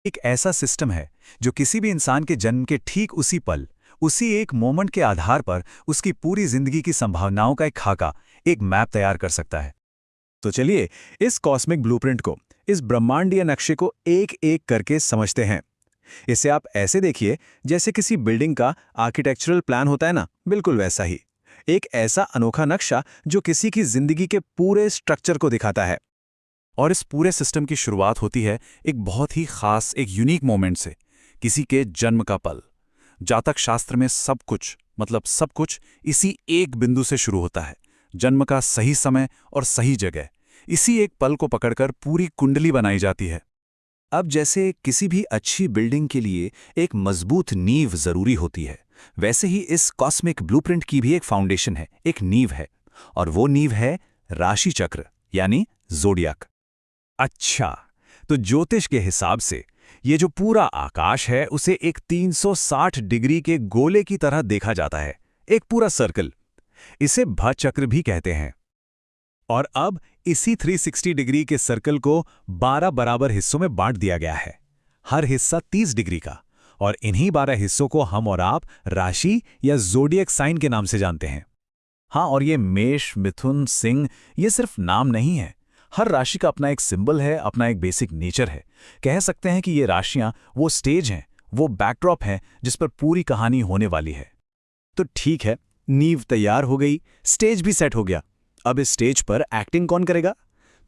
एक ऐसा सिस्टम है जो किसी भी इंसान के जन्म के ठीक उसी पल, उसी एक मोमेंट के आधार पर उसकी पूरी जिंदगी की संभावनाओं का एक खाका, एक मैप तैयार कर सकता है। तो चलिए इस कॉस्मिक ब्लूप्रिंट को, इस ब्रह्मांडीय नक्शे को एक एक करके समझते हैं। इसे आप ऐसे देखिए जैसे किसी बिल्डिंग का आर्किटेक्चरल प्लान होता है ना, बिल्कुल वैसा ही। एक ऐसा अनोखा नक्शा जो किसी की जिंदगी के पूरे स्ट्रक्चर को दिखाता है। और इस पूरे सिस्टम की शुरुआत होती है एक बहुत ही खास, एक यूनिक मोमेंट से, किसी के जन्म का पल। जातक शास्त्र में सब कुछ, मतलब सब कुछ, इसी एक बिंदु से शुरू होता है। जन्म का सही समय और सही जगह, इसी एक पल को पकड़कर पूरी कुंडली बनाई जाती है। अब जैसे किसी भी अच्छी बिल्डिंग के लिए एक मजबूत नींव जरूरी होती है, वैसे ही इस कॉस्मिक ब्लूप्रिंट की भी एक फाउंडेशन है, एक नींव है। और वो नींव है राशि चक्र, यानी ज़ोडियाक। अच्छा, तो ज्योतिष के हिसाब से ये जो पूरा आकाश है उसे एक 360 डिग्री के गोले की तरह देखा जाता है, एक पूरा सर्कल। इसे भचक्र भी कहते हैं। और अब इसी 360 डिग्री के सर्कल को 12 बराबर हिस्सों में बांट दिया गया है, हर हिस्सा 30 डिग्री का। और इन्हीं 12 हिस्सों को हम और आप राशि या ज़ोडिएक साइन के नाम से जानते हैं। हाँ, और ये मेष, मिथुन, सिंह, ये सिर्फ नाम नहीं है। हर राशि का अपना एक सिंबल है, अपना एक बेसिक नेचर है। कह सकते हैं कि ये राशियां वो स्टेज हैं, वो बैकड्रॉप हैं जिस पर पूरी कहानी होने वाली है। तो ठीक है, नींव तैयार हो गई, स्टेज भी सेट हो गया। अब इस स्टेज पर एक्टिंग कौन करेगा?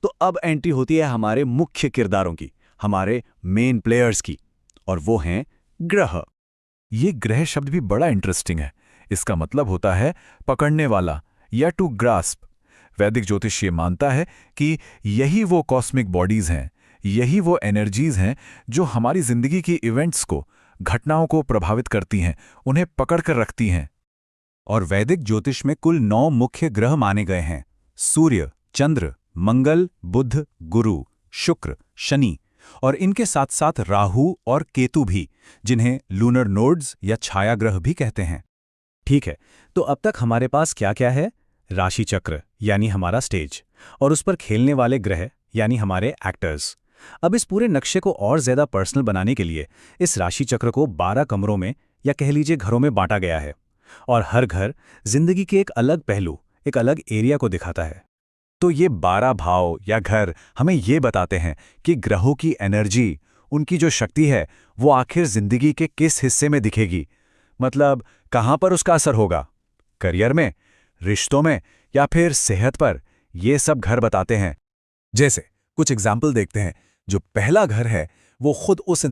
तो अब एंट्री होती है हमारे मुख्य किरदारों की, हमारे मेन प्लेयर्स की, और वो हैं ग्रह। ये ग्रह शब्द भी बड़ा इंटरेस्टिंग है। इसका मतलब होता है पकड़ने वाला या टू ग्रास्प। वैदिक ज्योतिष ये मानता है कि यही वो कॉस्मिक बॉडीज हैं, यही वो एनर्जीज हैं जो हमारी जिंदगी की इवेंट्स को, घटनाओं को प्रभावित करती हैं, उन्हें पकड़ कर रखती हैं। और वैदिक ज्योतिष में कुल 9 मुख्य ग्रह माने गए हैं: सूर्य, चंद्र, मंगल, बुध, गुरु, शुक्र, शनि, और इनके साथ साथ राहु और केतु भी, जिन्हें लूनर नोड्स या छाया ग्रह भी कहते हैं। ठीक है, तो अब तक हमारे पास क्या क्या है? राशि चक्र यानी हमारा स्टेज, और उस पर खेलने वाले ग्रह यानी हमारे एक्टर्स। अब इस पूरे नक्शे को और ज्यादा पर्सनल बनाने के लिए इस राशि चक्र को 12 कमरों में, या कह लीजिए घरों में बांटा गया है। और हर घर जिंदगी के एक अलग पहलू, एक अलग एरिया को दिखाता है। तो ये 12 भाव या घर हमें ये बताते हैं कि ग्रहों की एनर्जी, उनकी जो शक्ति है, वो आखिर जिंदगी के किस हिस्से में दिखेगी। मतलब कहाँ पर उसका असर होगा? करियर में, रिश्तों में, या फिर सेहत पर? ये सब घर बताते हैं। जैसे कुछ एग्जाम्पल देखते हैं। जो पहला घर है वो खुद उस